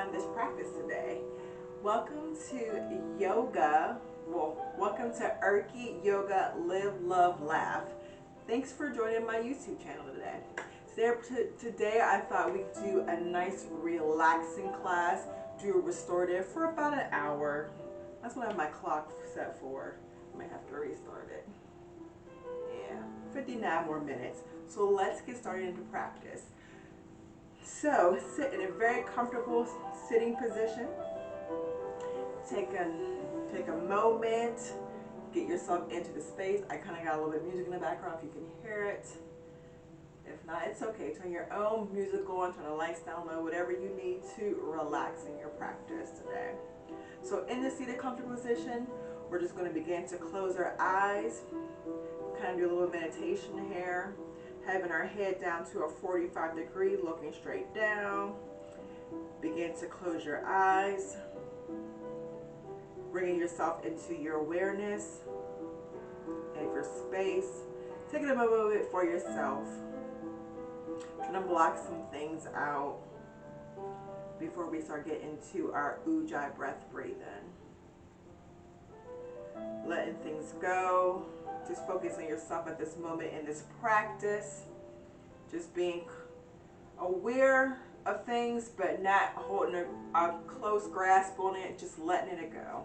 find this practice today. Welcome to yoga. Welcome to Erky Yoga Live, Love, Laugh. Thanks for joining my YouTube channel today. Today I thought we'd do a nice relaxing class, do a restorative for about an hour. That's what I have my clock set for. I might have to restart it. Yeah, 59 more minutes. So let's get started into practice. So sit in a very comfortable sitting position. Take a moment, get yourself into the space. I kind of got a little bit of music in the background if you can hear it. If not, it's okay. Turn your own music on, turn the lights down low, whatever you need to relax in your practice today. So in the seated comfortable position, we're just going to begin to close our eyes, kind of do a little meditation here, having our head down to a 45 degree, looking straight down. Begin to close your eyes, bringing yourself into your awareness of your space. Taking a moment for yourself. Trying to block some things out before we start getting into our Ujjayi breath breathing. Letting things go. Just focus on yourself at this moment in this practice. Just being aware of things, but not holding a close grasp on it, just letting it go.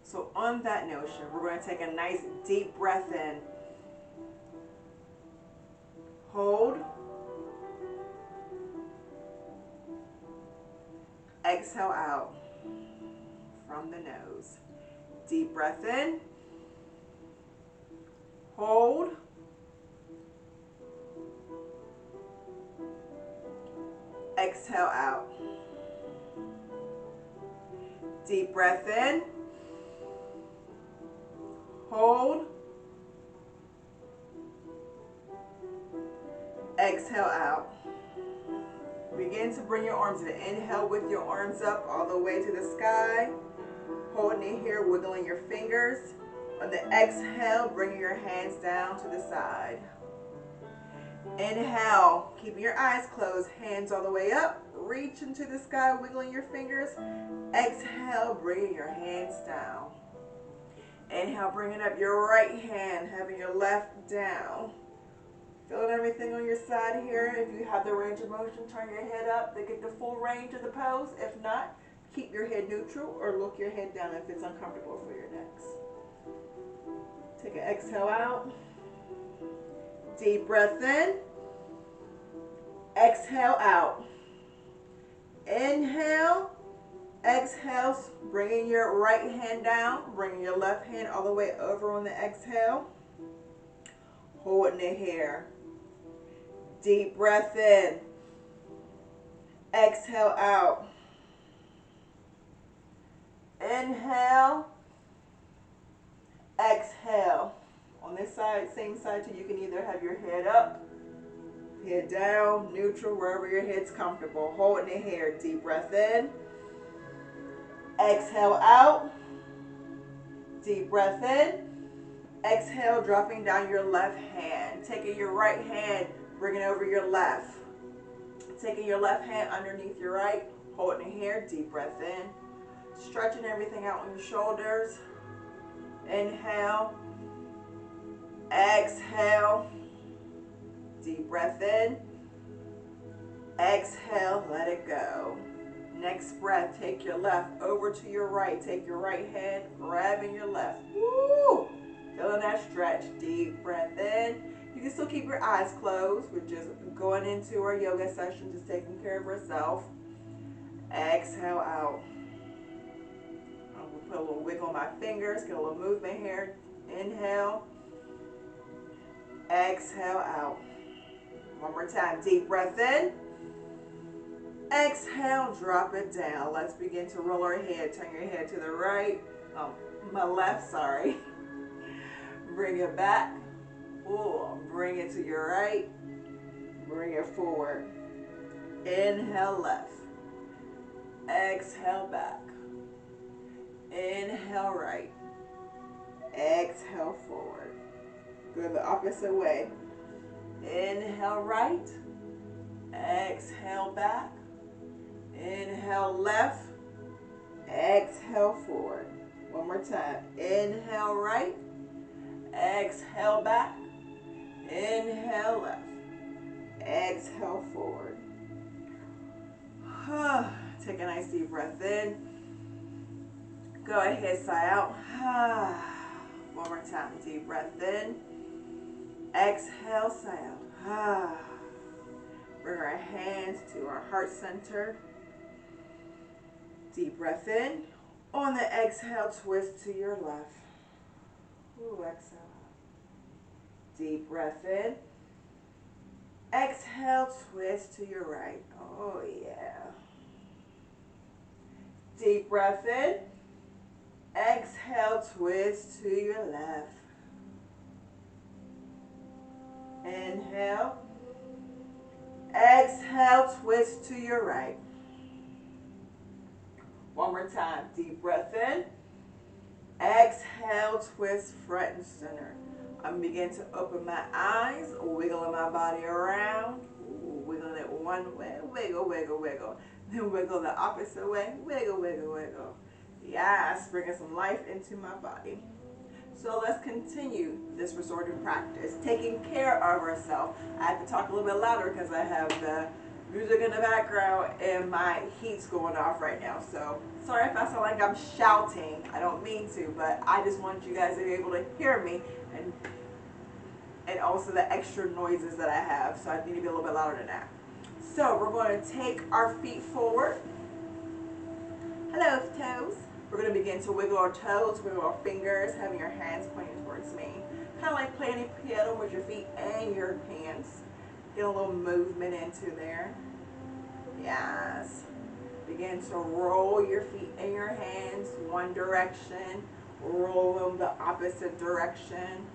So on that notion, we're going to take a nice deep breath in. Hold. Exhale out from the nose. Deep breath in. Hold. Exhale out. Deep breath in. Hold. Exhale out. Begin to bring your arms in. Inhale with your arms up all the way to the sky. Holding it here, wiggling your fingers. On the exhale, bringing your hands down to the side. Inhale, keeping your eyes closed, hands all the way up. Reach into the sky, wiggling your fingers. Exhale, bringing your hands down. Inhale, bringing up your right hand, having your left down. Feeling everything on your side here. If you have the range of motion, turn your head up to get the full range of the pose. If not, keep your head neutral or look your head down if it's uncomfortable for your necks. Take an exhale out. Deep breath in. Exhale out. Inhale. Exhale. Bringing your right hand down. Bringing your left hand all the way over on the exhale. Holding it here. Deep breath in. Exhale out. Inhale. Exhale. On this side, same side too, you can either have your head up, head down, neutral, wherever your head's comfortable. Holding it here. Deep breath in. Exhale out. Deep breath in. Exhale, dropping down your left hand. Taking your right hand, bringing over your left. Taking your left hand underneath your right. Holding it here. Deep breath in. Stretching everything out on your shoulders. Inhale. Exhale. Deep breath in. Exhale. Let it go. Next breath, take your left over to your right. Take your right hand, grabbing your left. Woo! Feeling that stretch. Deep breath in. You can still keep your eyes closed. We're just going into our yoga session, just taking care of ourselves. Exhale out. I'm going to put a little wiggle on my fingers, get a little movement here. Inhale. Exhale out. One more time. Deep breath in. Exhale, drop it down. Let's begin to roll our head. Turn your head to the right. My left, sorry. Bring it back. Ooh, bring it to your right. Bring it forward. Inhale left. Exhale back. Inhale right. Exhale forward. Go the opposite way. Inhale right. Exhale back. Inhale left. Exhale forward. One more time. Inhale right. Exhale back. Inhale left. Exhale forward. Take a nice deep breath in. Go ahead, sigh out. One more time. Deep breath in. Exhale, sigh out. Bring our hands to our heart center. Deep breath in. On the exhale, twist to your left. Ooh, exhale. Deep breath in. Exhale, twist to your right. Oh, yeah. Deep breath in. Exhale, twist to your left. Inhale. Exhale, twist to your right. One more time. Deep breath in. Exhale, twist front and center. I'm beginning to open my eyes, wiggling my body around. Wiggling it one way, wiggle, wiggle, wiggle. Then wiggle the opposite way, wiggle, wiggle, wiggle. Yes, bringing some life into my body. So let's continue this restorative practice, taking care of ourselves. I have to talk a little bit louder because I have the music in the background and my heat's going off right now. So sorry if I sound like I'm shouting. I don't mean to, but I just want you guys to be able to hear me and also the extra noises that I have. So I need to be a little bit louder than that. So we're going to take our feet forward. Hello, toes. We're going to begin to wiggle our toes, wiggle our fingers, having your hands pointing towards me. Kind of like playing piano with your feet and your hands. Get a little movement into there. Yes. Begin to roll your feet and your hands one direction. Roll them the opposite direction.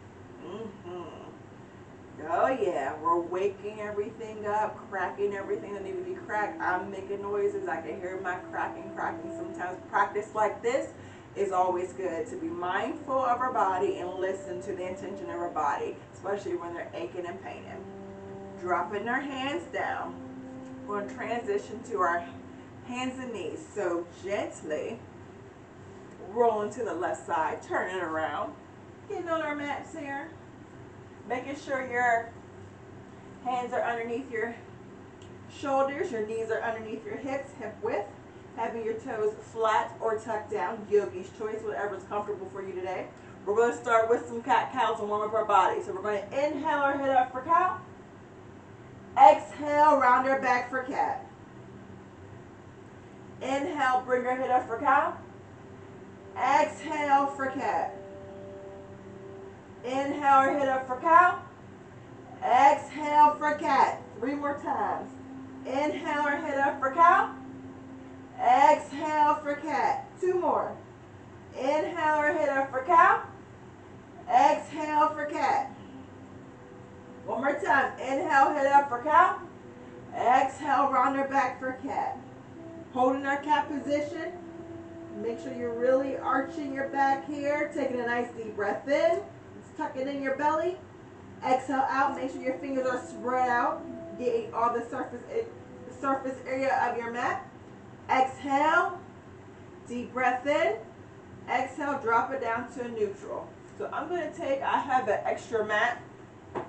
Oh yeah, we're waking everything up, cracking everything that needs to be cracked. I'm making noises. I can hear my cracking. Sometimes practice like this is always good, to be mindful of our body and listen to the intention of our body, especially when they're aching and paining. Dropping our hands down. We're going to transition to our hands and knees. So gently rolling to the left side, turning around, getting on our mats here. Making sure your hands are underneath your shoulders, your knees are underneath your hips, hip width. Having your toes flat or tucked down, yogi's choice, whatever's comfortable for you today. We're going to start with some cat-cows and warm up our body. So we're going to inhale our head up for cow. Exhale, round our back for cat. Inhale, bring our head up for cow. Exhale for cat. Inhale our head up for cow. Exhale for cat. 3 more times. Inhale our head up for cow. Exhale for cat. 2 more. Inhale our head up for cow. Exhale for cat. 1 more time. Inhale, head up for cow. Exhale, round our back for cat. Holding our cat position. Make sure you're really arching your back here. Taking a nice deep breath in. Tuck it in your belly. Exhale out. Make sure your fingers are spread out. Getting all the surface area of your mat. Exhale. Deep breath in. Exhale. Drop it down to neutral. So I'm going to take, I have an extra mat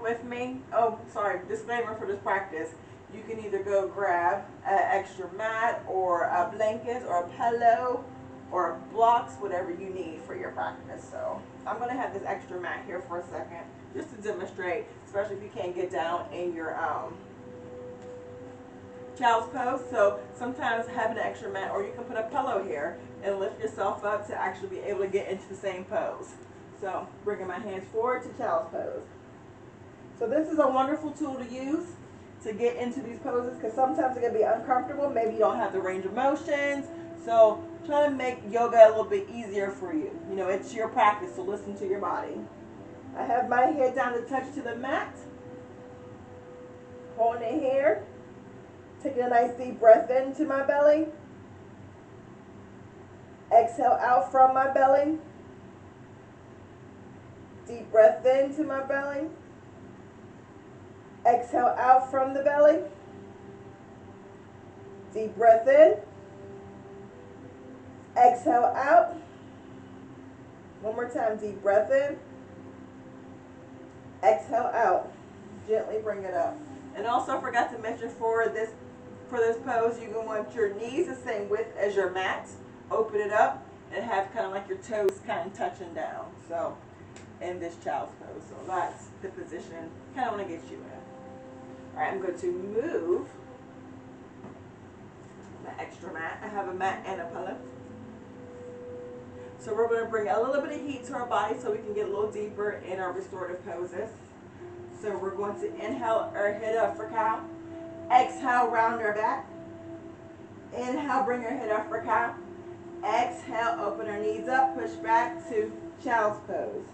with me. Oh, sorry. Disclaimer for this practice. You can either go grab an extra mat or a blanket or a pillow or blocks, whatever you need for your practice. So I'm going to have this extra mat here for a second just to demonstrate, especially if you can't get down in your child's pose. So sometimes having an extra mat, or you can put a pillow here and lift yourself up to actually be able to get into the same pose. So bringing my hands forward to child's pose. So this is a wonderful tool to use to get into these poses, because sometimes it can be uncomfortable. Maybe you don't have the range of motions. So try to make yoga a little bit easier for you. You know, it's your practice, so listen to your body. I have my head down to touch to the mat. Holding it here. Taking a nice deep breath into my belly. Exhale out from my belly. Deep breath into my belly. Exhale out from the belly. Deep breath in. Exhale out. One more time, deep breath in. Exhale out. Gently bring it up. And also I forgot to mention for this pose, you can want your knees the same width as your mat. Open it up and have kind of like your toes kind of touching down. So in this child's pose. So that's the position kind of want to get you in. All right, I'm going to move the extra mat. I have a mat and a pillow. So we're going to bring a little bit of heat to our body so we can get a little deeper in our restorative poses. So we're going to inhale our head up for cow. Exhale, round our back. Inhale, bring our head up for cow. Exhale, open our knees up, push back to child's pose.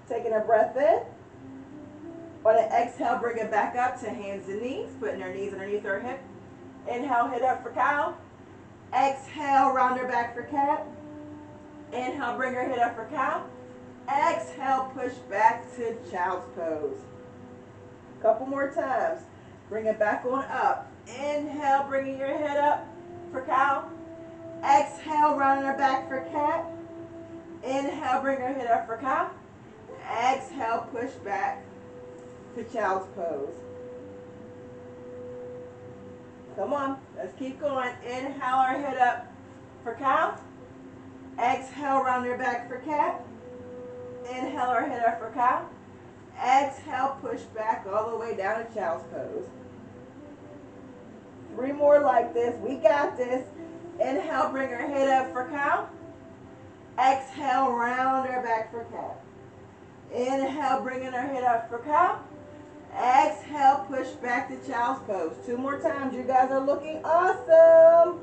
Taking a breath in. On an exhale, bring it back up to hands and knees, putting our knees underneath our hip. Inhale, head up for cow. Exhale, round our back for cat. Inhale, bring our head up for cow. Exhale, push back to child's pose. Couple more times. Bring it back on up. Inhale, bringing your head up for cow. Exhale, rounding our back for cat. Inhale, bring our head up for cow. Exhale, push back to child's pose. Come on, let's keep going. Inhale our head up for cow. Exhale, round our back for cat. Inhale our head up for cow. Exhale, push back all the way down to child's pose. 3 more like this. We got this. Inhale, bring our head up for cow. Exhale, round our back for cat. Inhale, bringing our head up for cow. Exhale, push back to child's pose. 2 more times. You guys are looking awesome.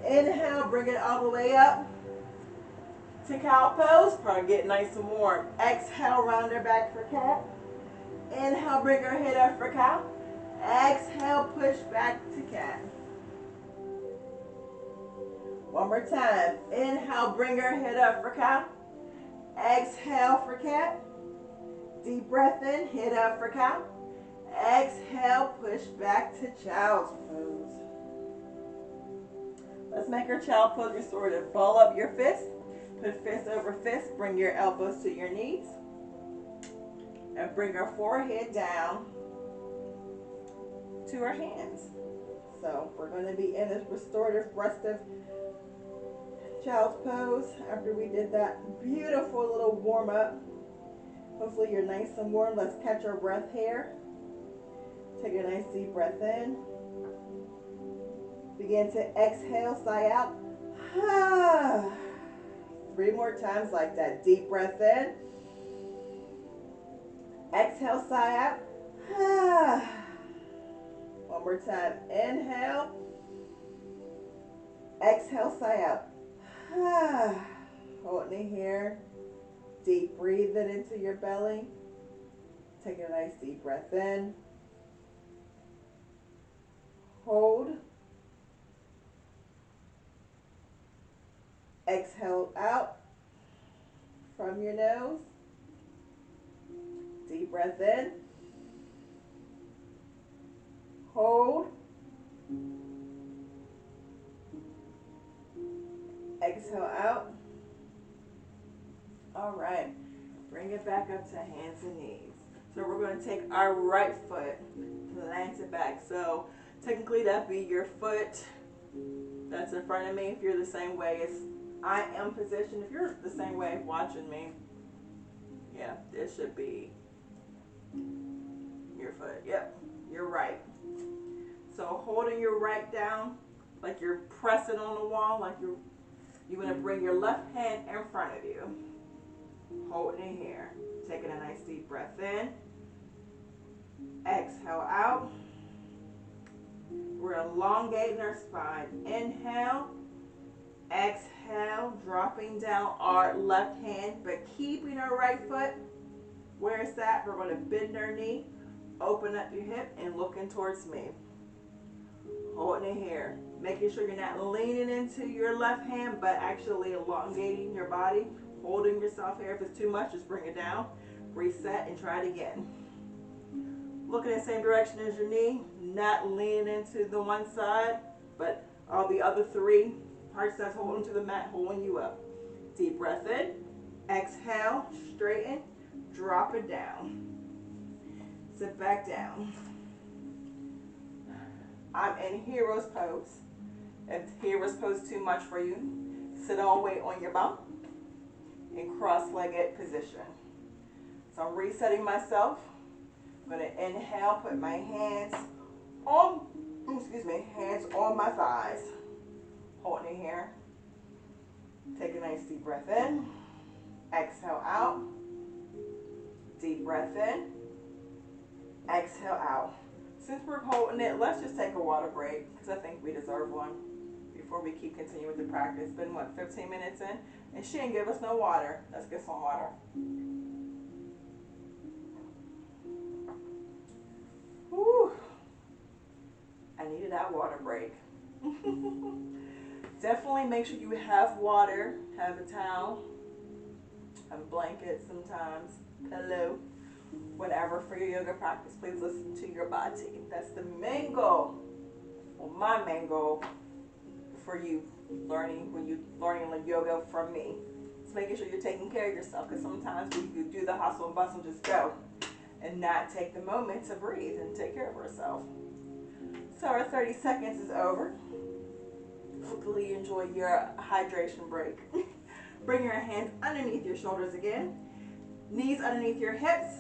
Inhale, bring it all the way up to cow pose. Probably get nice and warm. Exhale, round our back for cat. Inhale, bring our head up for cow. Exhale, push back to cat. One more time. Inhale, bring our head up for cow. Exhale for cat. Deep breath in, head up for cow. Exhale, push back to child's pose. Let's make our child pose restorative. Ball up your fist. Put fist over fist. Bring your elbows to your knees. And bring our forehead down to our hands. So we're going to be in this restorative restive child's pose after we did that beautiful little warm up. Hopefully you're nice and warm. Let's catch our breath here. Take a nice deep breath in. Begin to exhale, sigh out. 3 more times like that. Deep breath in. Exhale, sigh out. One more time. Inhale. Exhale, sigh out. Holding it here. Deep breathe it into your belly. Take a nice deep breath in. Hold. Exhale out from your nose. Deep breath in. Hold. Exhale out. All right. Bring it back up to hands and knees. So we're going to take our right foot, plant it back. So technically that'd be your foot that's in front of me if you're the same way as I am positioned. If you're the same way watching me, yeah, this should be your foot. Yep, you're right. So holding your right down like you're pressing on the wall, like you're going to bring your left hand in front of you. Holding it here. Taking a nice deep breath in. Exhale out. We're elongating our spine. Inhale. Exhale. Dropping down our left hand, but keeping our right foot where it's at. We're going to bend our knee. Open up your hip and looking towards me. Holding it here. Making sure you're not leaning into your left hand, but actually elongating your body. Holding yourself here. If it's too much, just bring it down. Reset and try it again. Look in the same direction as your knee. Not leaning into the one side, but all the other 3 Heart starts holding to the mat, holding you up. Deep breath in. Exhale, straighten, drop it down. Sit back down. I'm in hero's pose. If hero's pose too much for you, sit all weight on your bum in cross-legged position. So I'm resetting myself. I'm going to inhale, put my hands on, hands on my thighs. Holding it here. Take a nice deep breath in. Exhale out. Deep breath in. Exhale out. Since we're holding it, let's just take a water break because I think we deserve one before we keep continuing with the practice. It's been, what, 15 minutes in? And she didn't give us no water. Let's get some water. Whew. I needed that water break. Definitely make sure you have water, have a towel, have a blanket sometimes, pillow, whatever for your yoga practice. Please listen to your body. That's the main goal, or my main goal for you learning yoga from me. It's making sure you're taking care of yourself, because sometimes we do the hustle and bustle, just go, and not take the moment to breathe and take care of ourselves. So our 30 seconds is over. Hopefully you enjoy your hydration break. Bring your hands underneath your shoulders again. Knees underneath your hips.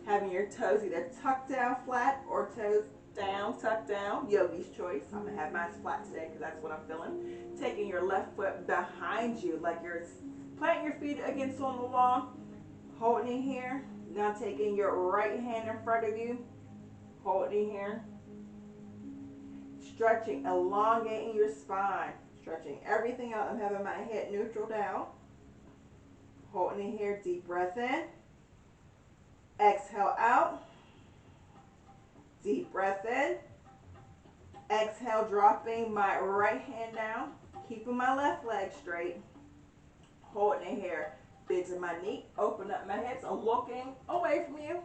Having your toes either tucked down flat or toes down, tucked down. Yogi's choice. I'm going to have mine flat today because that's what I'm feeling. Taking your left foot behind you like you're planting your feet against on the wall. Holding it here. Now taking your right hand in front of you. Holding it here. Stretching, elongating your spine. Stretching everything out. I'm having my head neutral down. Holding it here. Deep breath in. Exhale out. Deep breath in. Exhale, dropping my right hand down. Keeping my left leg straight. Holding it here. Bends in my knee. Open up my hips. I'm looking away from you.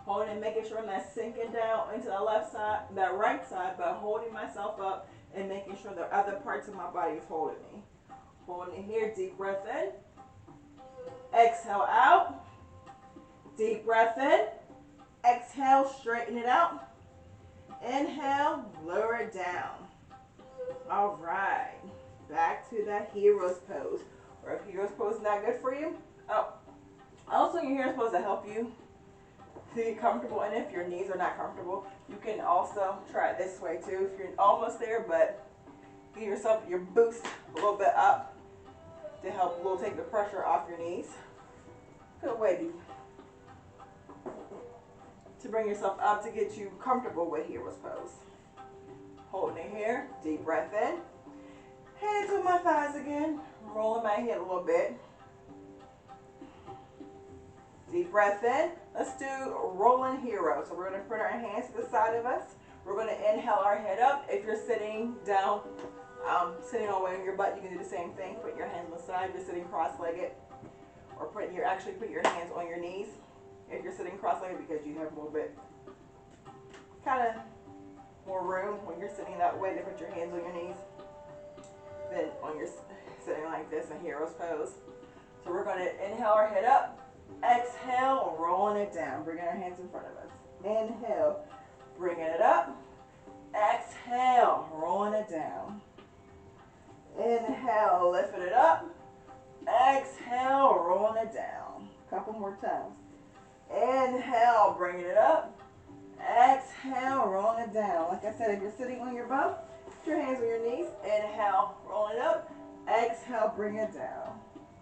Holding and making sure I'm not sinking down into the left side, that right side, but holding myself up and making sure the other parts of my body is holding me. Holding it here, deep breath in. Exhale out. Deep breath in. Exhale, straighten it out. Inhale, lower it down. All right. Back to that hero's pose. Or if hero's pose is not good for you, also your hero's pose to help you to get comfortable, and if your knees are not comfortable, you can also try it this way too. If you're almost there, but give yourself your boost a little bit up to help a little take the pressure off your knees. Good way to bring yourself up to get you comfortable with hero's pose. Holding it here, deep breath in. Hands on my thighs again, rolling my head a little bit. Deep breath in. Let's do rolling hero. So we're going to put our hands to the side of us. We're going to inhale our head up. If you're sitting down, sitting all the way on your butt, you can do the same thing. Put your hands on the side. If you're sitting cross-legged, or put your hands on your knees. If you're sitting cross-legged, because you have a little bit, kind of more room when you're sitting that way to put your hands on your knees than when you're sitting like this in hero's pose. So we're going to inhale our head up. Exhale, rolling it down, bringing our hands in front of us. Inhale, bringing it up. Exhale, rolling it down. Inhale, lifting it up. Exhale, rolling it down. A couple more times. Inhale, bringing it up. Exhale, rolling it down. Like I said, if you're sitting on your bum, put your hands on your knees. Inhale, rolling it up. Exhale, bring it down.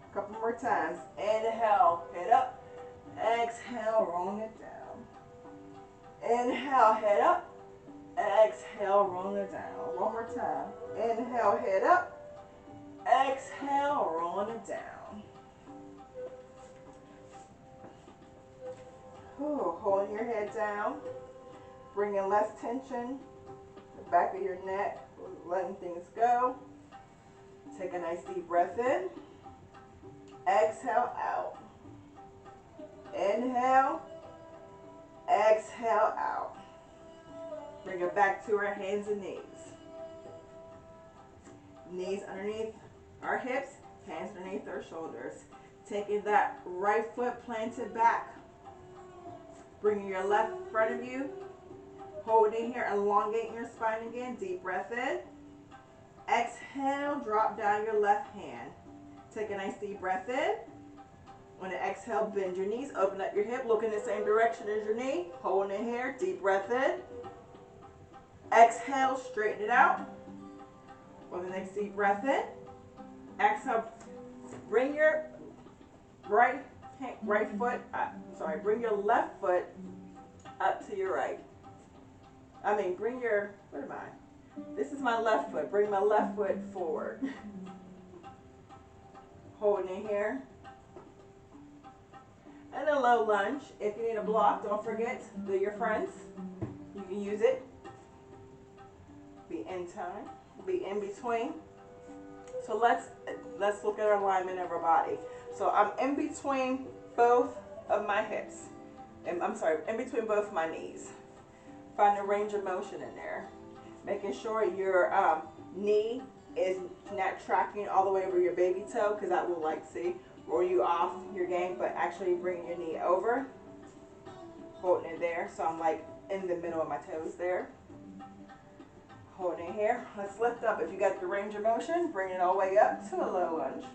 A couple more times. Inhale, head up. Exhale, rolling it down. Inhale, head up. Exhale, rolling it down. One more time. Inhale, head up. Exhale, rolling it down. Ooh, holding your head down. Bringing less tension. The back of your neck. Letting things go. Take a nice deep breath in. Exhale out. Inhale. Exhale out. Bring it back to our hands and knees. Knees underneath our hips, hands underneath our shoulders. Taking that right foot planted back. Bringing your left in front of you. Holding here, elongating your spine again. Deep breath in. Exhale, drop down your left hand. Take a nice deep breath in. On the exhale, bend your knees, open up your hip, look in the same direction as your knee. Holding it here, deep breath in. Exhale, straighten it out. On the next deep breath in. Exhale, bring your bring your left foot up to your right. This is my left foot. Bring my left foot forward. Holding it here. And a low lunge. If you need a block, don't forget, they're your friends. You can use it. Be in time. Be in between. So let's look at our alignment of our body. So I'm in between both of my hips. In between both of my knees. Find a range of motion in there. Making sure your knee is not tracking all the way over your baby toe, because that will roll you off your game, but actually bring your knee over. Holding it there. So I'm in the middle of my toes there. Holding it here. Let's lift up. If you got the range of motion, bring it all the way up to a low lunge.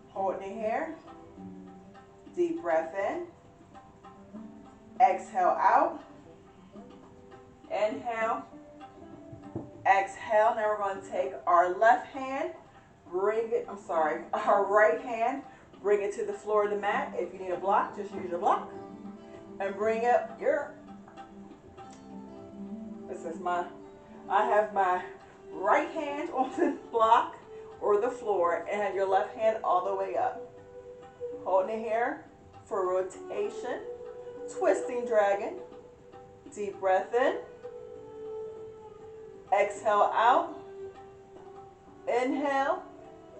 Holding it here. Deep breath in. Exhale out. Inhale. Exhale. Now we're going to take our left hand, our right hand, bring it to the floor of the mat. If you need a block, just use your block. And bring up I have my right hand on the block or the floor and have your left hand all the way up. Holding it here for rotation. Twisting dragon. Deep breath in. Exhale out. Inhale.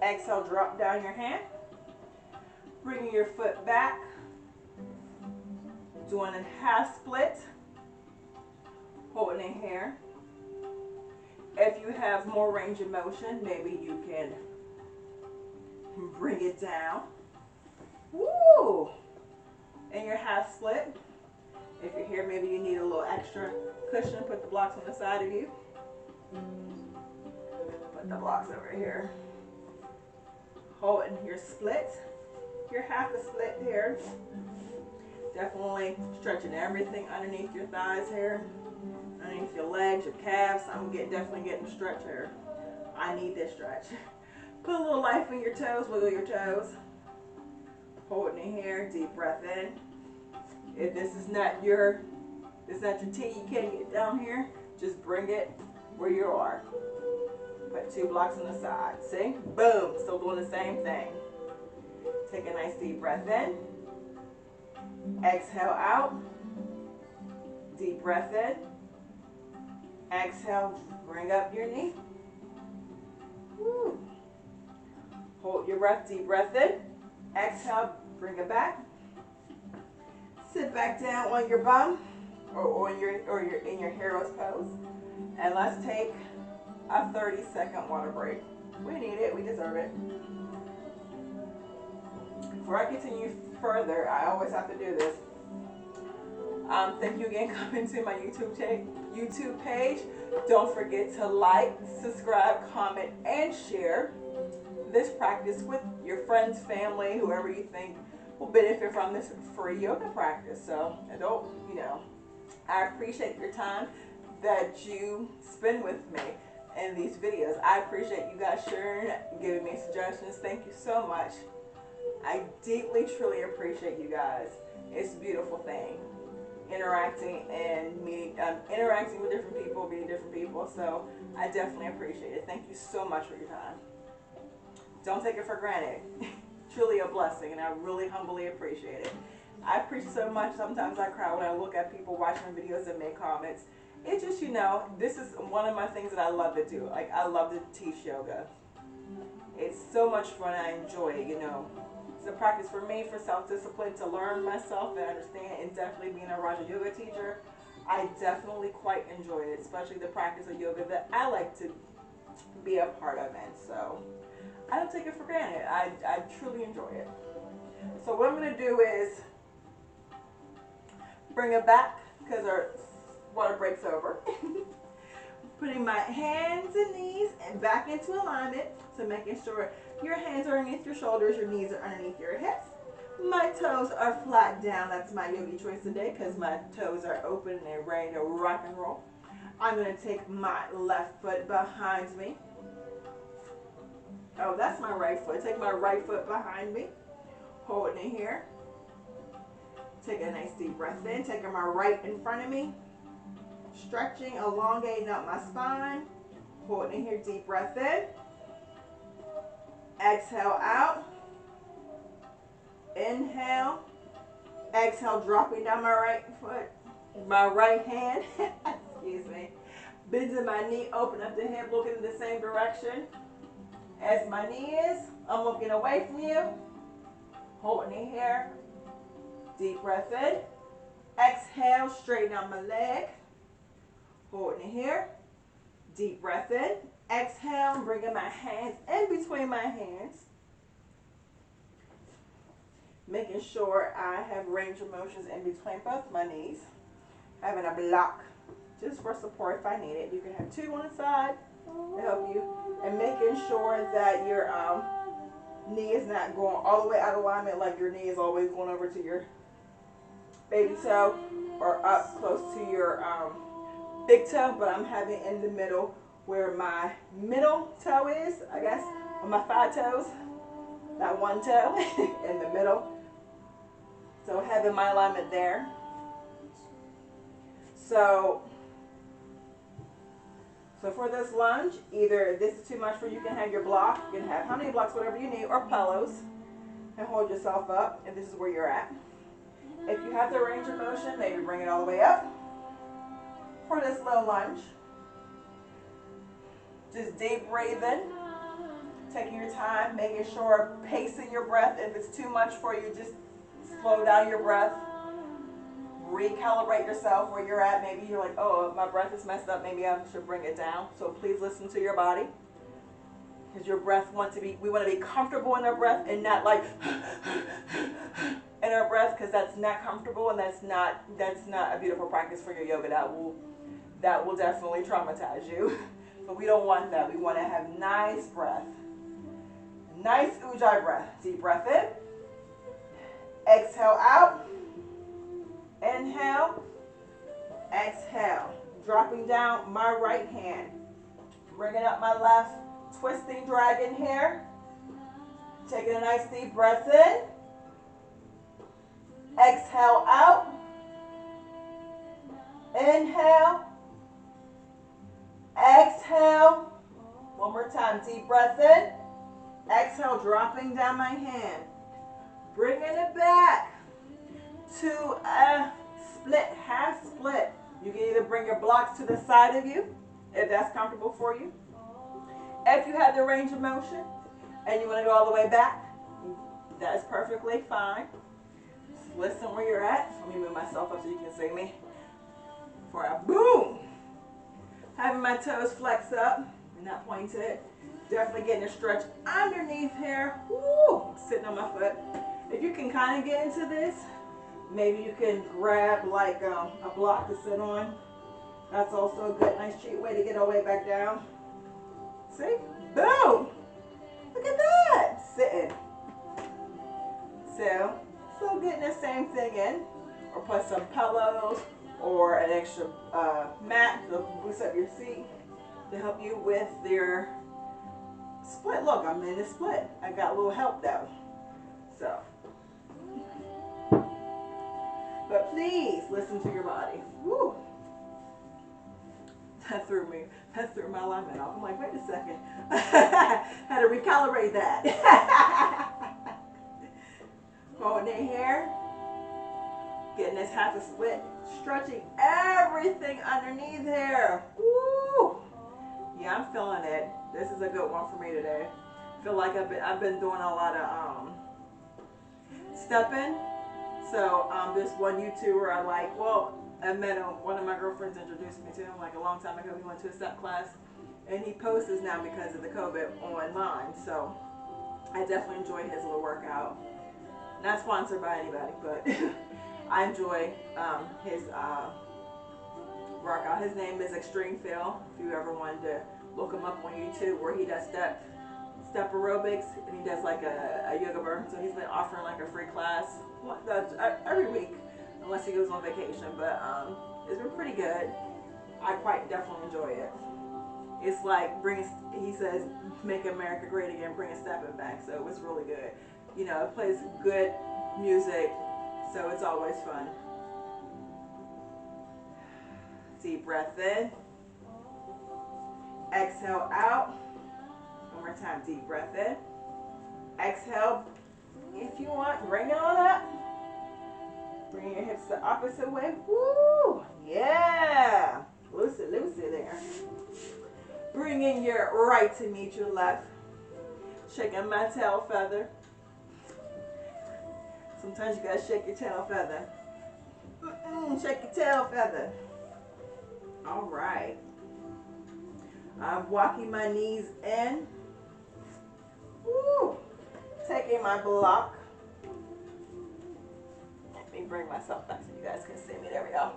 Exhale, drop down your hand. Bringing your foot back. Doing a half split. Holding it here. If you have more range of motion, maybe you can bring it down. Woo! In your half split. If you're here, maybe you need a little extra cushion. Put the blocks on the side of you. Put the blocks over here. Holding your split. Your half a split here. Definitely stretching everything underneath your thighs here. Underneath your legs, your calves. I'm definitely getting a stretch here. I need this stretch. Put a little life in your toes. Wiggle your toes. Holding it here. Deep breath in. If this is not your T, you can't get down here, just bring it where you are. Put 2 blocks on the side. See? Boom. Still doing the same thing. Take a nice deep breath in. Exhale out. Deep breath in. Exhale. Bring up your knee. Woo. Hold your breath. Deep breath in. Exhale. Bring it back. Sit back down on your bum or in your hero's pose. And let's take a 30-second water break. We need it. We deserve it. Before I continue further, I always have to do this. Thank you again for coming to my YouTube page. Don't forget to like, subscribe, comment, and share this practice with your friends, family, whoever you think will benefit from this free yoga practice. So, I appreciate your time that you spend with me in these videos. I appreciate you guys sharing, giving me suggestions. Thank you so much. I deeply, truly appreciate you guys. It's a beautiful thing. Interacting with different people, being different people. So I definitely appreciate it. Thank you so much for your time. Don't take it for granted. Truly a blessing, and I really humbly appreciate it. I appreciate so much. Sometimes I cry when I look at people watching videos and make comments. It's just, this is one of my things that I love to do. I love to teach yoga. It's so much fun. I enjoy it, It's a practice for me, for self-discipline, to learn myself and understand, and definitely being a Raja Yoga teacher, I definitely quite enjoy it, especially the practice of yoga that I like to be a part of it. So I don't take it for granted. I truly enjoy it. So what I'm going to do is bring it back because our water breaks over. Putting my hands and knees and back into alignment. So making sure your hands are underneath your shoulders, your knees are underneath your hips. My toes are flat down. That's my yogi choice today because my toes are open and they're ready to rock and roll. I'm going to take my left foot behind me. Oh, that's my right foot. Take my right foot behind me. Holding it here. Take a nice deep breath in. Taking my right in front of me. Stretching, elongating up my spine. Holding it here. Deep breath in. Exhale out. Inhale. Exhale, dropping down my right foot. My right hand. Excuse me. Bending my knee, open up the hip, looking in the same direction as my knee is. I'm looking away from you. Holding it here. Deep breath in. Exhale, straighten out my leg. Holding it here. Deep breath in. Exhale, bringing my hands in between my hands. Making sure I have range of motions in between both my knees. Having a block just for support if I need it. You can have two on the side to help you. And making sure that your knee is not going all the way out of alignment, like your knee is always going over to your baby toe or up close to your big toe, but I'm having it in the middle where my middle toe is, I guess, on my 5 toes, that one toe in the middle. So having my alignment there. So for this lunge, either this is too much for you, can have your block, you can have how many blocks, whatever you need, or pillows, and hold yourself up, and this is where you're at. If you have the range of motion, maybe bring it all the way up for this low lunge. Just deep breathing, taking your time, making sure, pacing your breath. If it's too much for you, just slow down your breath. Recalibrate yourself where you're at. Maybe you're like, oh, my breath is messed up. Maybe I should bring it down. So please listen to your body. Because your breath we want to be comfortable in our breath and not like in our breath, because that's not comfortable and that's not a beautiful practice for your yoga. That will definitely traumatize you. But we don't want that. We want to have nice breath. Nice ujjayi breath. Deep breath in. Exhale out. Inhale. Exhale. Dropping down my right hand. Bringing up my left. Twisting dragon here. Taking a nice deep breath in. Exhale out. Inhale. Exhale. One more time. Deep breath in. Exhale, dropping down my hand. Bringing it back to a split, half split. You can either bring your blocks to the side of you, if that's comfortable for you. If you have the range of motion and you want to go all the way back, that's perfectly fine. Just listen where you're at. Let me move myself up so you can see me. For a boom. Having my toes flex up, not pointed. Definitely getting a stretch underneath here. Woo! I'm sitting on my foot. If you can kind of get into this, maybe you can grab like a block to sit on. That's also a good, nice, cheap way to get all the way back down. See? Boom! Look at that! Sitting. So getting the same thing in. Or put some pillows or an extra mat to boost up your seat to help you with your split. Look, I'm in the split. I got a little help though. So, but please listen to your body. Woo! That threw my alignment off. I'm like, wait a second. Had to recalibrate that. Holding it here. Getting this half a split. Stretching everything underneath here. Woo! Yeah, I'm feeling it. This is a good one for me today. I feel like I've been doing a lot of stepping. So this one YouTuber I like, well, I met him, one of my girlfriends introduced me to him like a long time ago. We went to a step class And he posts this now because of the COVID online. So I definitely enjoy his little workout. Not sponsored by anybody, but I enjoy his workout. His name is Extreme Phil. If you ever wanted to look him up on YouTube, where he does step aerobics, and he does like a yoga burn. So he's been offering like a free class every week, unless he goes on vacation. But it's been pretty good. I quite definitely enjoy it. It's like he says, make America great again, bringing stepping back. So it's really good. You know, it plays good music, so it's always fun. Deep breath in. Exhale out. One more time, deep breath in. Exhale. If you want, bring it on up. Bring your hips the opposite way. Woo! Yeah! Loosey there. Bring in your right to meet your left. Shaking my tail feather. Sometimes you gotta shake your tail feather. Shake your tail feather. All right. I'm walking my knees in. Woo! Taking my block. Let me bring myself back so you guys can see me. There we go.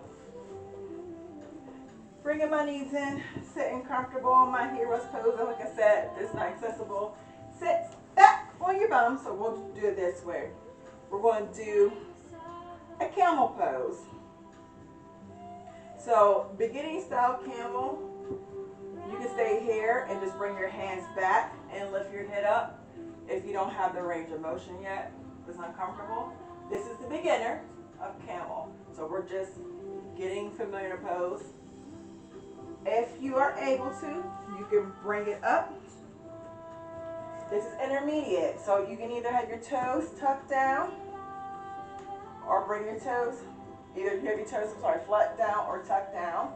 Bringing my knees in, sitting comfortable in my hero's pose. And like I said, it's not accessible. Sit back on your bum. So we'll do it this way. We're going to do a camel pose. So beginning style camel, you can stay here and just bring your hands back and lift your head up. If you don't have the range of motion yet, it's uncomfortable. This is the beginner of camel. So we're just getting familiar to pose. If you are able to, you can bring it up. This is intermediate, so you can either have your toes tucked down or bring your toes, either you have your toes, flat down or tucked down.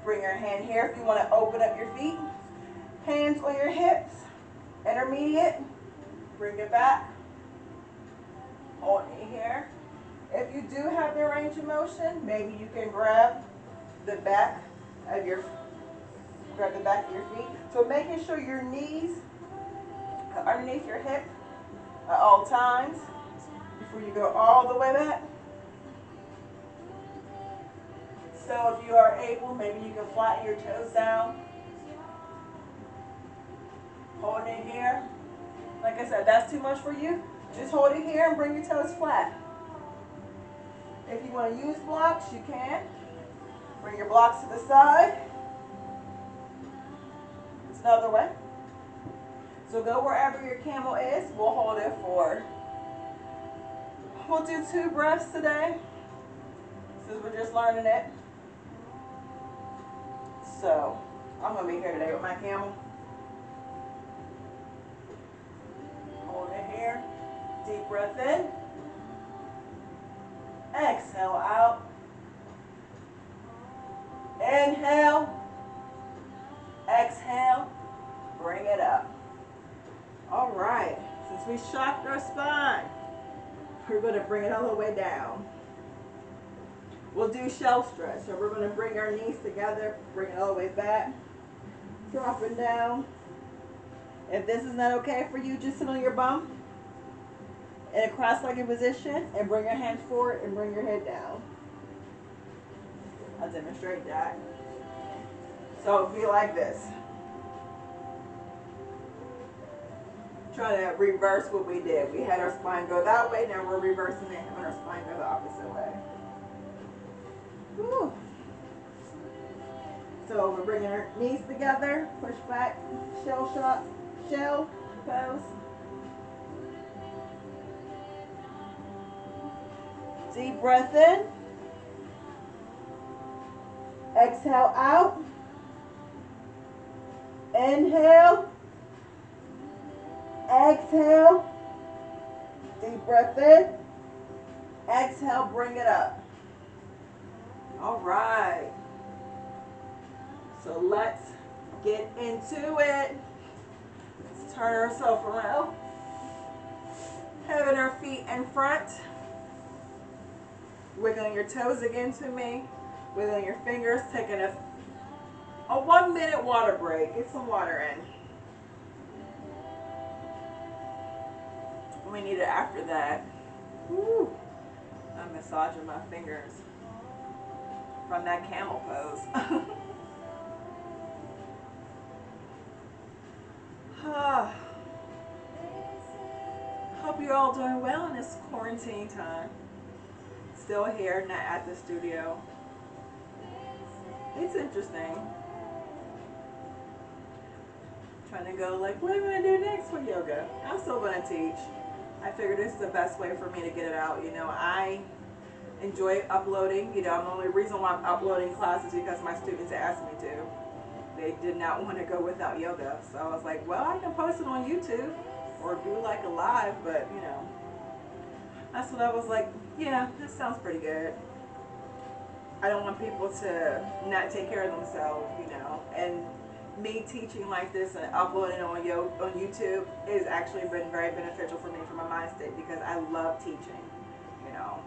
Bring your hand here if you want to open up your feet. Hands on your hips, intermediate. Bring it back. Hold it here. If you do have the range of motion, maybe you can grab the back of your feet. So making sure your knees are underneath your hip at all times before you go all the way back. So if you are able, maybe you can flatten your toes down. Hold it here. Like I said, that's too much for you. Just hold it here and bring your toes flat. If you want to use blocks, you can. Bring your blocks to the side. It's another way. So go wherever your camel is. We'll hold it we'll do 2 breaths today, since we're just learning it. So I'm going to be here today with my camel. Hold it here. Deep breath in. Exhale out. Inhale. Exhale. Bring it up. All right. Since we shocked our spine, we're going to bring it all the way down. We'll do shelf stretch. So we're going to bring our knees together, bring it all the way back, dropping down. If this is not okay for you, just sit on your bum in a cross-legged position and bring your hands forward and bring your head down. I'll demonstrate that. So it'll be like this. Try to reverse what we did. We had our spine go that way, now we're reversing it, having our spine go the opposite way. Whew. So we're bringing our knees together, push back, shell pose. Deep breath in. Exhale out. Inhale. Exhale. Deep breath in. Exhale, bring it up. All right. So let's get into it. Let's turn ourselves around. Having our feet in front. Wiggling your toes again to me. Wiggling your fingers, taking a A 1 minute water break. Get some water in. We need it after that. Woo. I'm massaging my fingers from that camel pose. Hope you're all doing well in this quarantine time. Still here, not at the studio. It's interesting. Trying to go like, what am I going to do next for yoga? I'm still going to teach. I figured this is the best way for me to get it out. You know, I enjoy uploading. You know, the only reason why I'm uploading classes is because my students asked me to. They did not want to go without yoga. So I was like, well, I can post it on YouTube or do like a live, but you know, that's what I was like, yeah, that sounds pretty good. I don't want people to not take care of themselves, you know, and me teaching like this and uploading on YouTube has actually been very beneficial for me for my mind state because I love teaching, you know.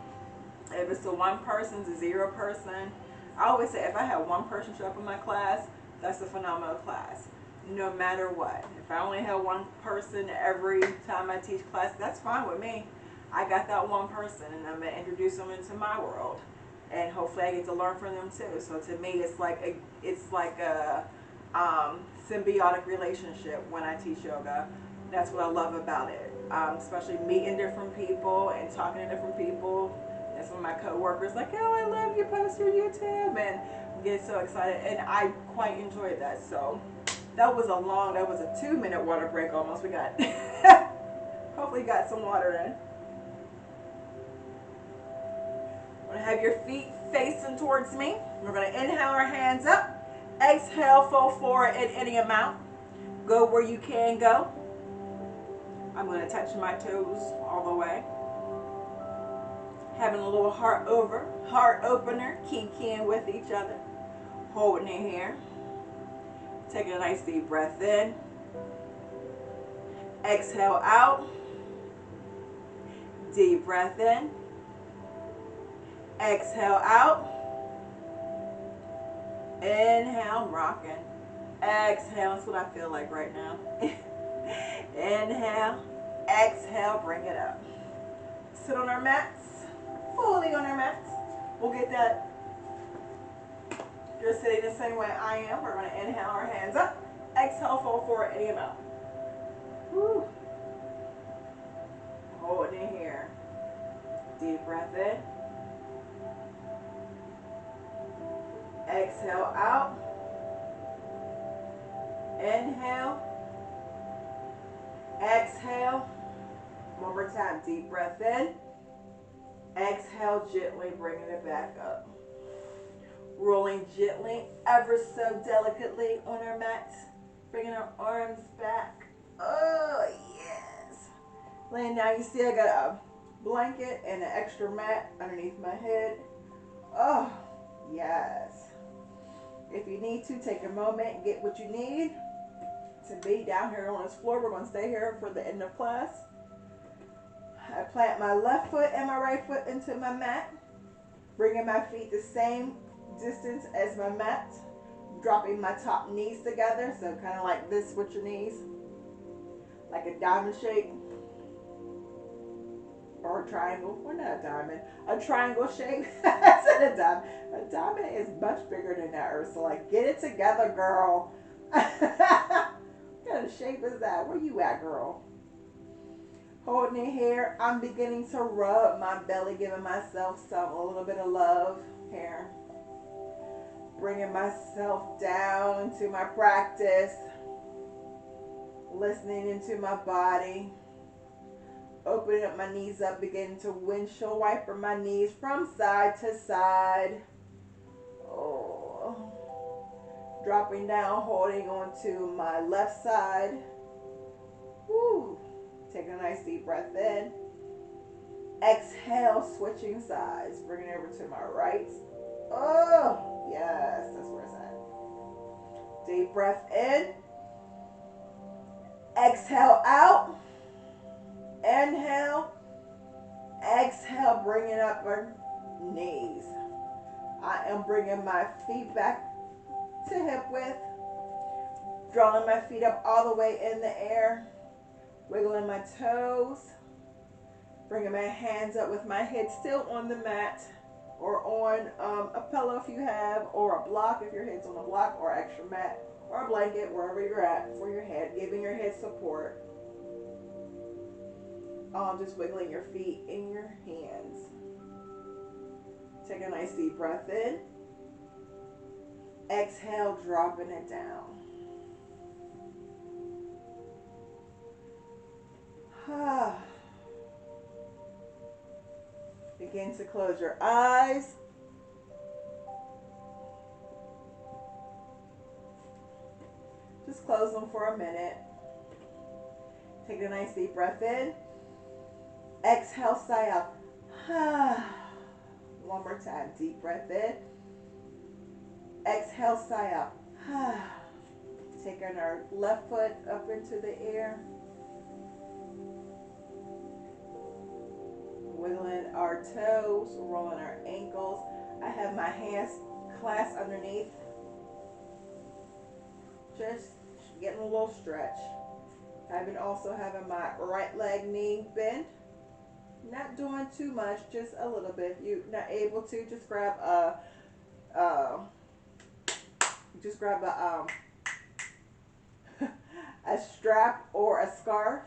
If it's to one person, to zero person, I always say if I have one person show up in my class, that's a phenomenal class. No matter what. If I only have one person every time I teach class, that's fine with me. I got that one person and I'm going to introduce them into my world. And hopefully I get to learn from them too. So to me, it's like a symbiotic relationship when I teach yoga. That's what I love about it. Especially meeting different people and talking to different people. That's when my coworkers like, oh, I love you, post your YouTube, and I'm getting so excited, and I quite enjoyed that. So that was a 2 minute water break almost. We got hopefully got some water in. We're gonna have your feet facing towards me. We're gonna inhale our hands up. Exhale, fold forward in any amount. Go where you can go. I'm gonna touch my toes all the way. Having a little heart opener, kikiing with each other. Holding it here. Taking a nice deep breath in. Exhale out. Deep breath in. Exhale out. Inhale, I'm rocking. Exhale, that's what I feel like right now. Inhale, exhale, bring it up. Sit on our mats, fully on our mats. We'll get that. You're sitting the same way I am. We're going to inhale our hands up. Exhale, fold forward any amount. Woo. Hold it in here. Deep breath in. Exhale out. Inhale. Exhale. One more time. Deep breath in. Exhale, gently bringing it back up. Rolling gently, ever so delicately on our mats. Bringing our arms back. Oh, yes. Laying down, you see I got a blanket and an extra mat underneath my head. Oh, yes. If you need to, take a moment and get what you need to be down here on this floor. We're going to stay here for the end of class. I plant my left foot and my right foot into my mat, bringing my feet the same distance as my mat, dropping my top knees together, so kind of like this with your knees, like a diamond shape, or a triangle, or not a diamond, a triangle shape. I said a diamond. A diamond is much bigger than that, Ursula. Like, get it together, girl. What kind of shape is that? Where you at, girl? Holding it here, I'm beginning to rub my belly, giving myself a little bit of love here. Bringing myself down into my practice. Listening into my body. Opening up my knees up, beginning to windshield wiper my knees from side to side. Oh. Dropping down, holding onto my left side. Woo. Taking a nice deep breath in. Exhale, switching sides. Bringing it over to my right. Oh, yes, that's where it's at. Deep breath in. Exhale out. Inhale. Exhale, bringing up our knees. I am bringing my feet back to hip width. Drawing my feet up all the way in the air. Wiggling my toes. Bringing my hands up with my head still on the mat. Or on a pillow if you have. Or a block if your head's on a block. Or extra mat. Or a blanket, wherever you're at for your head. Giving your head support. Just wiggling your feet in your hands. Take a nice deep breath in. Exhale, dropping it down. Begin to close your eyes. Just close them for a minute. Take a nice deep breath in. Exhale, sigh out. One more time. Deep breath in. Exhale, sigh out. Taking our left foot up into the air. Wiggling our toes, rolling our ankles. I have my hands clasped underneath. Just getting a little stretch. I've also having my right leg knee bent. Not doing too much, just a little bit. If you're not able to, just grab a a strap or a scarf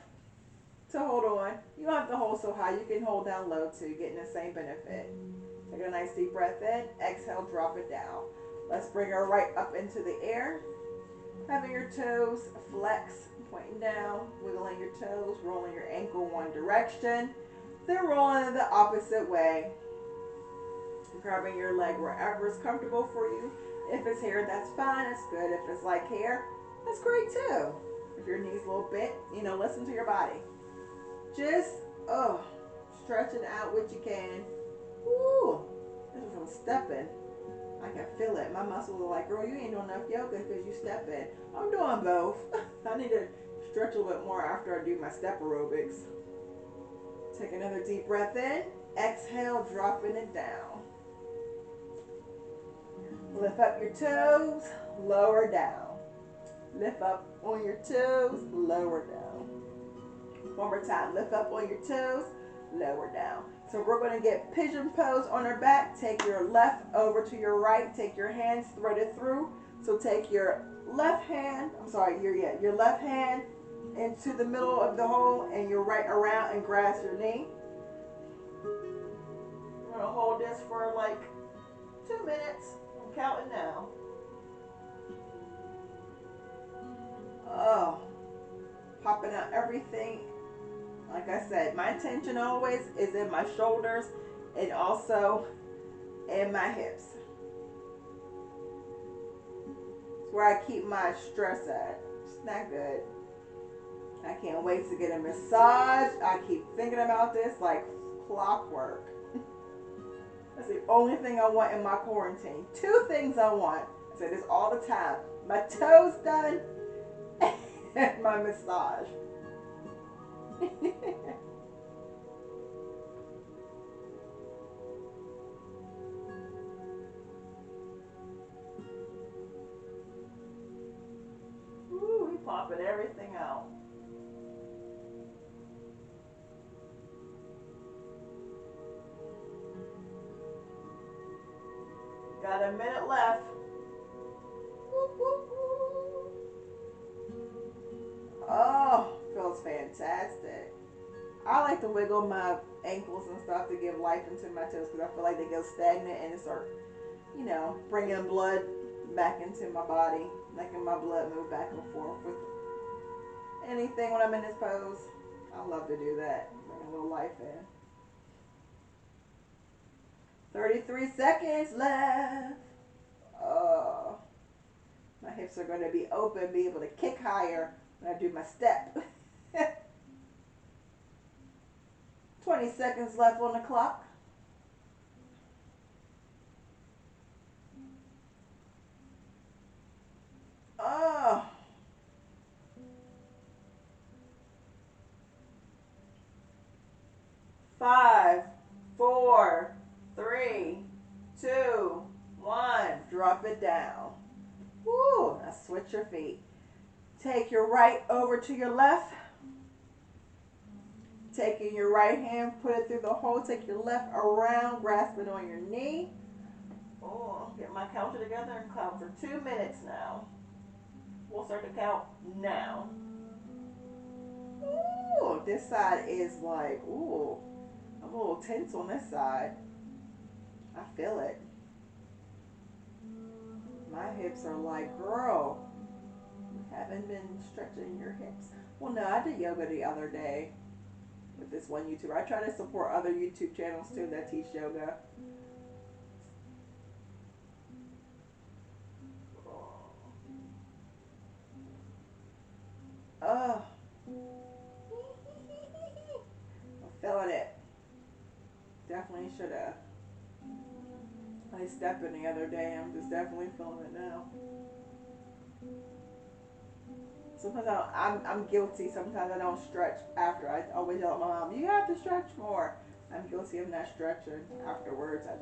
to hold on. You don't have to hold so high. You can hold down low too, getting the same benefit. Take a nice deep breath in. Exhale, drop it down. Let's bring her right up into the air. Having your toes flex, pointing down, wiggling your toes, rolling your ankle one direction. Then rolling the opposite way. Grabbing your leg wherever is comfortable for you. If it's hair, that's fine. It's good. If it's like hair, that's great too. If your knee's a little bent, listen to your body. Just, stretching out what you can. Woo! This is from stepping. I can feel it. My muscles are like, girl, you ain't doing enough yoga because you stepping. I'm doing both. I need to stretch a little bit more after I do my step aerobics. Take another deep breath in. Exhale, dropping it down. Lift up your toes, lower down. Lift up on your toes, lower down. One more time. Lift up on your toes, lower down. So we're going to get pigeon pose on our back. Take your left over to your right. Take your hands threaded through. So take your left hand, your left hand into the middle of the hole and your right around and grasp your knee. We're going to hold this for like 2 minutes. I'm counting now. Popping out everything. Like I said, my tension always is in my shoulders and also in my hips. It's where I keep my stress at. It's not good. I can't wait to get a massage. I keep thinking about this like clockwork. That's the only thing I want in my quarantine. 2 things I want. I say this all the time. My toes done and my massage. Ooh, we popping everything out. Got a minute left. Whoop, whoop, whoop. Oh, feels fantastic. I like to wiggle my ankles and stuff to give life into my toes because I feel like they go stagnant and it start, bringing blood back into my body, making my blood move back and forth with anything when I'm in this pose. I love to do that, bring a little life in. 33 seconds left. Oh, my hips are going to be open, be able to kick higher when I do my step. 20 seconds left on the clock. Oh. 5, 4, 3, 2, 1. Drop it down. Woo! Now switch your feet. Take your right over to your left. Taking your right hand, put it through the hole. Take your left around, grasp it on your knee. Oh, get my counter together and count for 2 minutes now. We'll start to count now. Ooh, this side is like, ooh, I'm a little tense on this side. I feel it. My hips are like, girl, you haven't been stretching your hips. Well, no, I did yoga the other day with this one YouTuber. I try to support other YouTube channels too that teach yoga. Oh, I'm feeling it. Definitely should have. I stepped in the other day. I'm just definitely feeling it now. Sometimes I'm guilty. Sometimes I don't stretch after. I always yell at my mom, "You have to stretch more." I'm guilty of not stretching afterwards. I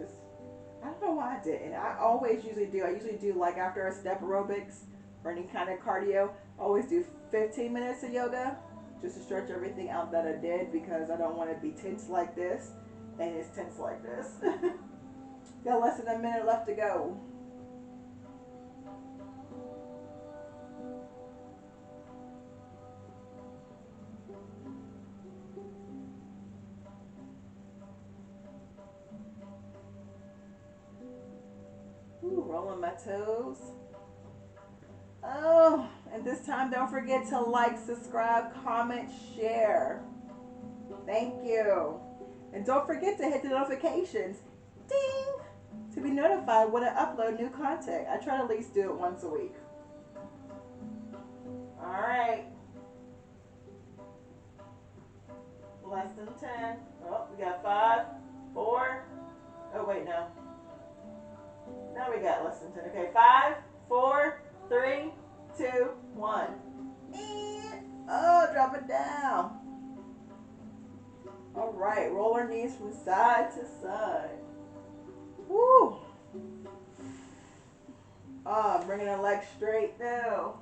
don't know why I didn't. I always usually do. I usually do like after a step aerobics or any kind of cardio. I always do 15 minutes of yoga just to stretch everything out that I did because I don't want to be tense like this and it's tense like this. Got less than a minute left to go. Ooh, rolling my toes. Oh, and this time don't forget to like, subscribe, comment, share. Thank you. And don't forget to hit the notifications. Ding! To be notified when I upload new content. I try to at least do it once a week. Alright. Less than 10. Oh, we got 5, 4. Oh, wait, no. Now we got less than 10. Okay, 5, 4, 3, 2, 1. And, oh, drop it down. Alright, roll our knees from side to side. Woo! Oh, bringing our legs straight now.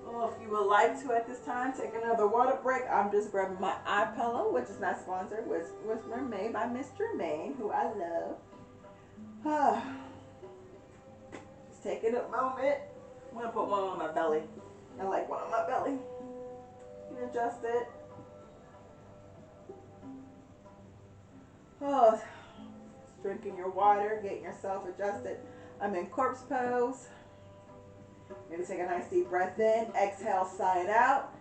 Oh, if you would like to at this time, take another water break. I'm just grabbing my eye pillow, which is not sponsored, was made by Miss Jermaine, who I love. Just taking a moment. I'm gonna put one on my belly. I like one on my belly. You can adjust it. Oh, drinking your water, getting yourself adjusted. I'm in corpse pose. Maybe take a nice deep breath in. Exhale, sigh it out.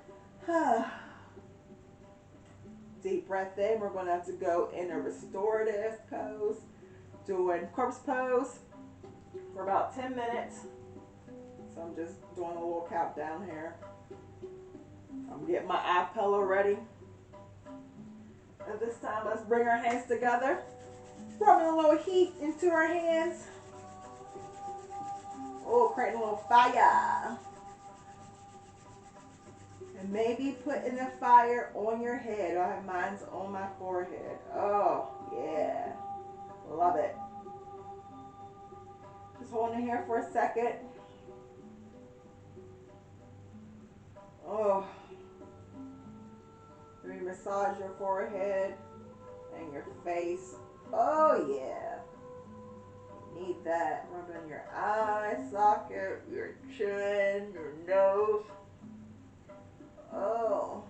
Deep breath in. We're going to have to go in a restorative pose. Doing corpse pose for about 10 minutes. So I'm just doing a little countdown here. I'm getting my eye pillow ready. At this time, let's bring our hands together. Rubbing a little heat into our hands. Oh, creating a little fire. And maybe putting the fire on your head. I have mine's on my forehead. Oh, yeah. Love it. Just holding it here for a second. Oh. Maybe massage your forehead and your face. Oh, yeah. Need that. Rubbing your eye socket, your chin, your nose. Oh.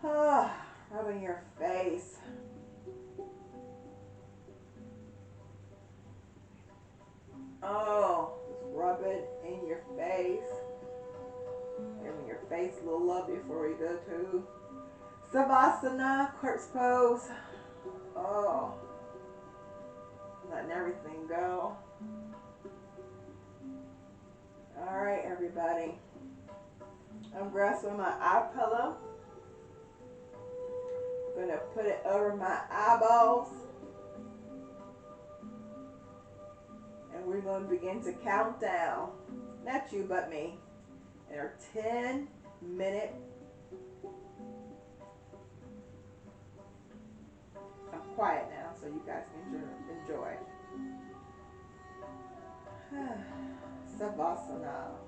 Ah, rubbing your face. Oh, just rub it in your face. Giving your face a little love before we go to Savasana, corpse pose. Oh, letting everything go. All right, everybody. I'm grasping my eye pillow. I'm gonna put it over my eyeballs. And we're gonna begin to count down. Not you, but me. In our 10-minute quiet now so you guys can enjoy. Savasana.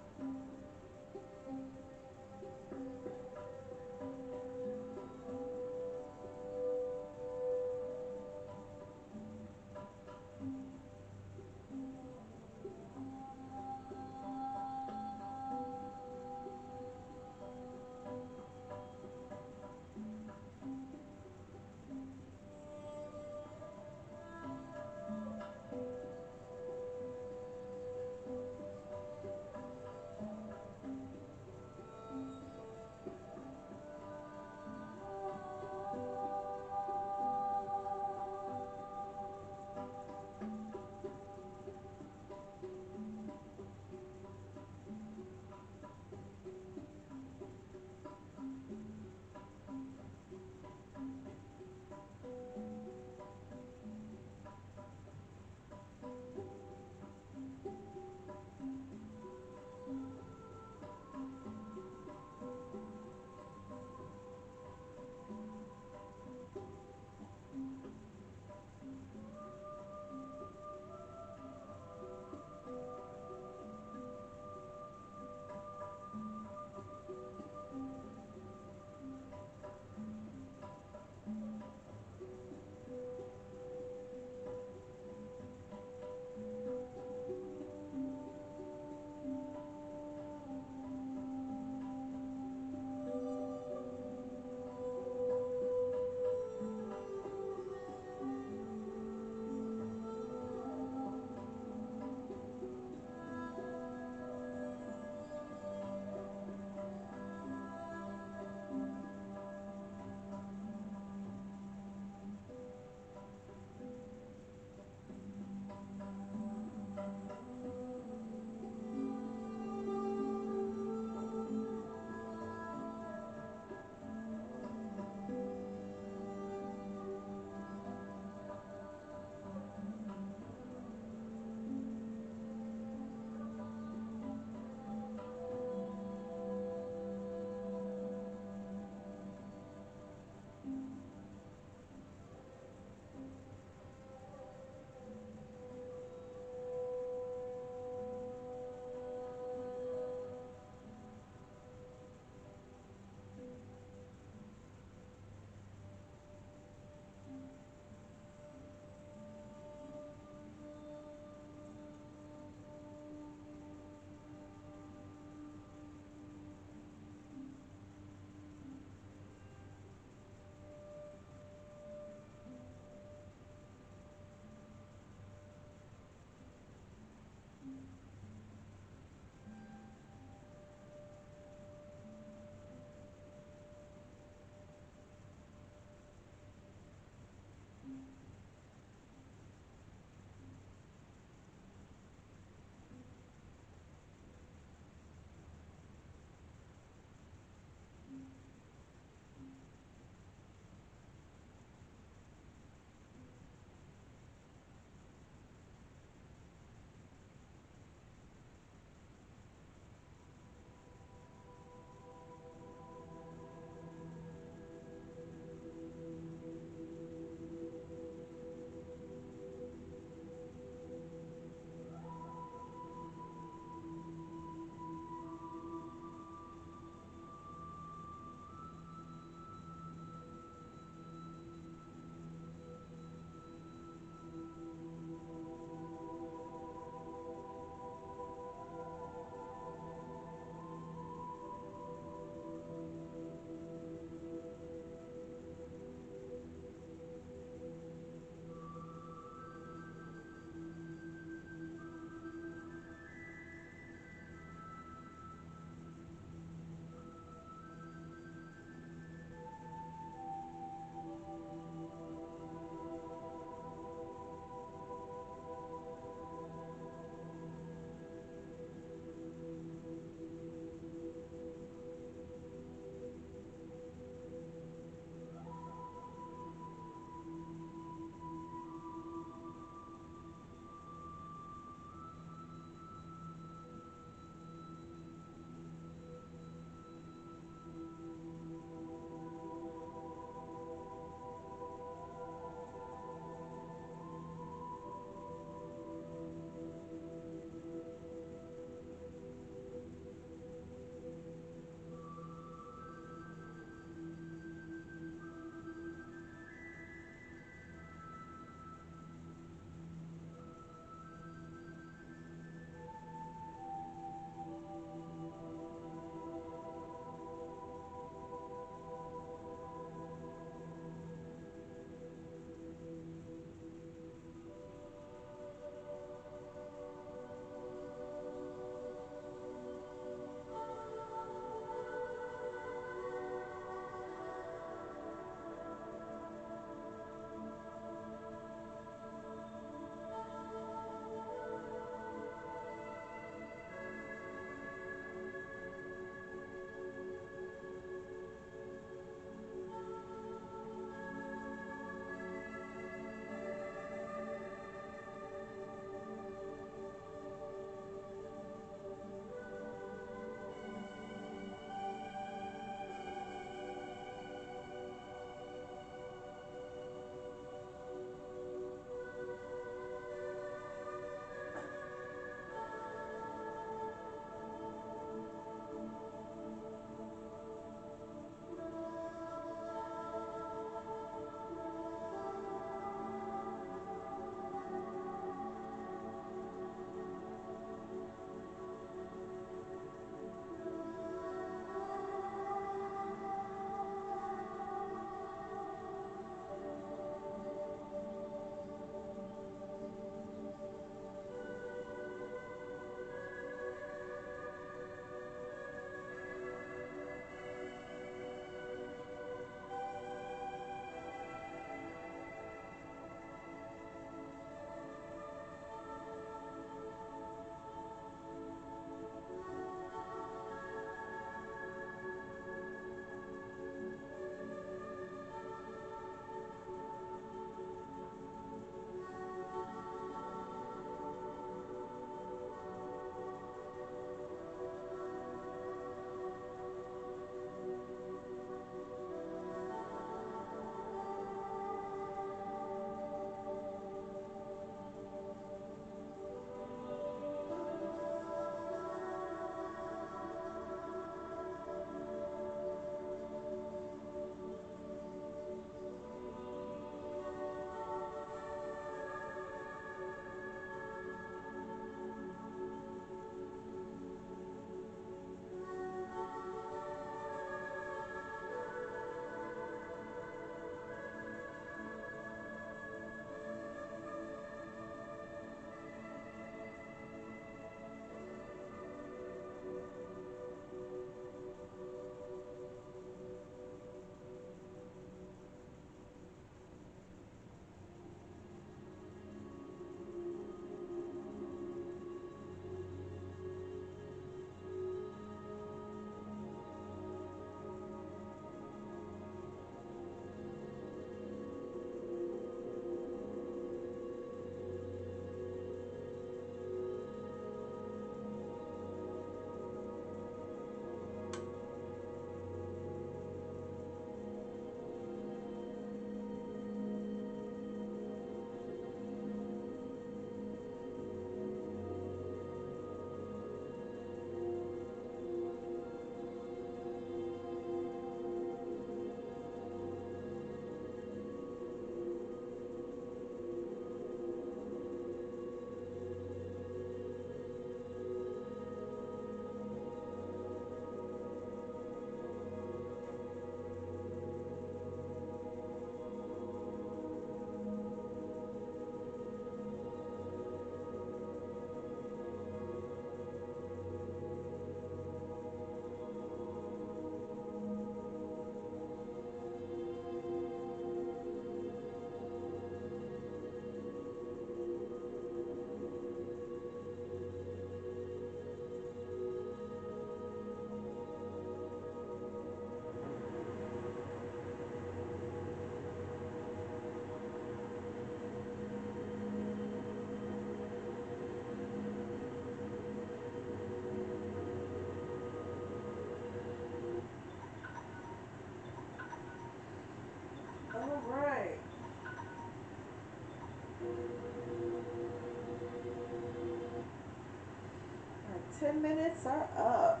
10 minutes are up.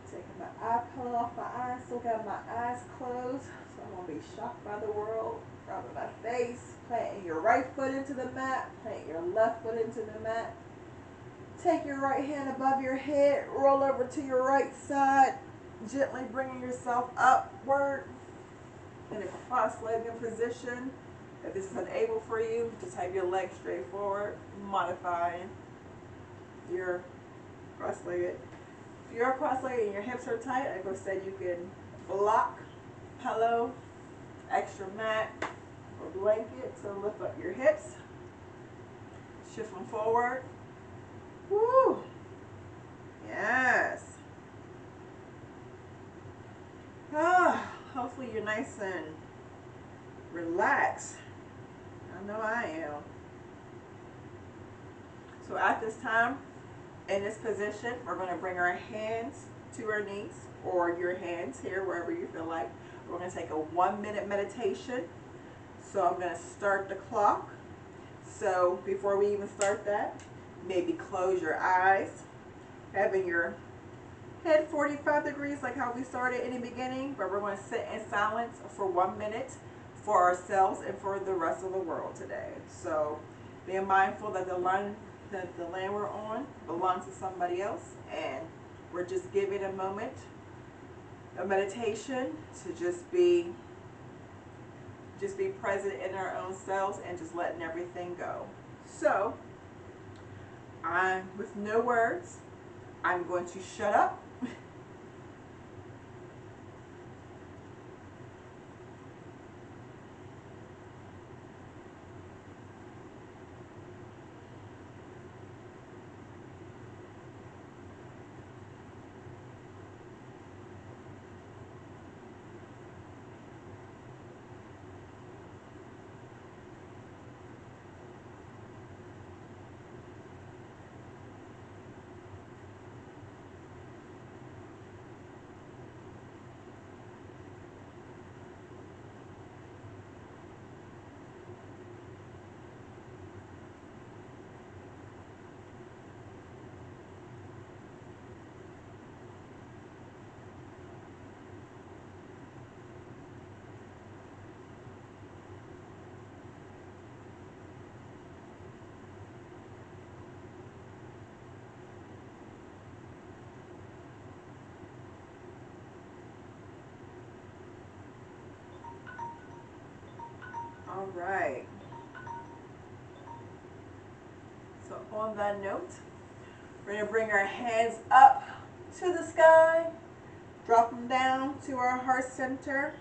Taking my eye pillow off my eyes, still got my eyes closed, so I won't be shocked by the world. Rubbing my face, planting your right foot into the mat, plant your left foot into the mat. Take your right hand above your head, roll over to your right side, gently bringing yourself upward in a cross-legged position. If this is unable for you, just have your legs straight forward, modifying your cross-legged. If you're cross-legged and your hips are tight, like I said, you can block, pillow, extra mat, or blanket to lift up your hips. Shift them forward. Woo! Yes. Hopefully you're nice and relaxed. I know I am. So at this time, in this position, we're going to bring our hands to our knees, or your hands here, wherever you feel like. We're going to take a 1-minute meditation. So I'm going to start the clock. So before we even start that, maybe close your eyes, having your head 45 degrees like how we started in the beginning, but we're going to sit in silence for 1 minute for ourselves and for the rest of the world today. So being mindful that the land we're on belongs to somebody else, and we're just giving a moment of meditation to just be present in our own selves and just letting everything go. So with no words, I'm going to shut up. All right. So on that note, we're going to bring our hands up to the sky, drop them down to our heart center.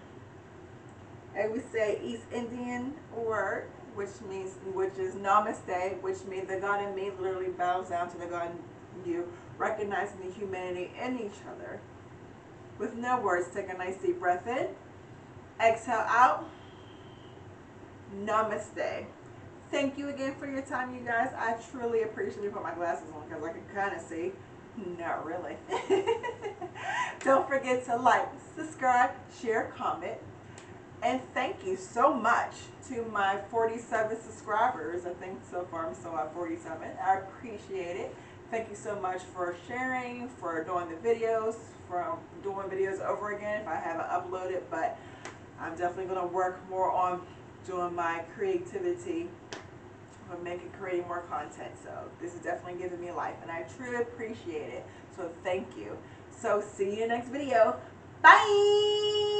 And we say East Indian word, which is namaste, which means the God in me literally bows down to the God in you, recognizing the humanity in each other. With no words, take a nice deep breath in. Exhale out. Namaste. Thank you again for your time, you guys. I truly appreciate you. Put my glasses on because I can kind of see. Not really. Don't forget to like, subscribe, share, comment. And thank you so much to my 47 subscribers. I think so far I'm still at 47. I appreciate it. Thank you so much for sharing, for doing the videos, for doing videos over again if I haven't uploaded. But I'm definitely going to work more on doing my creativity, creating more content. So this is definitely giving me life, and I truly appreciate it. So thank you. So see you in the next video. Bye.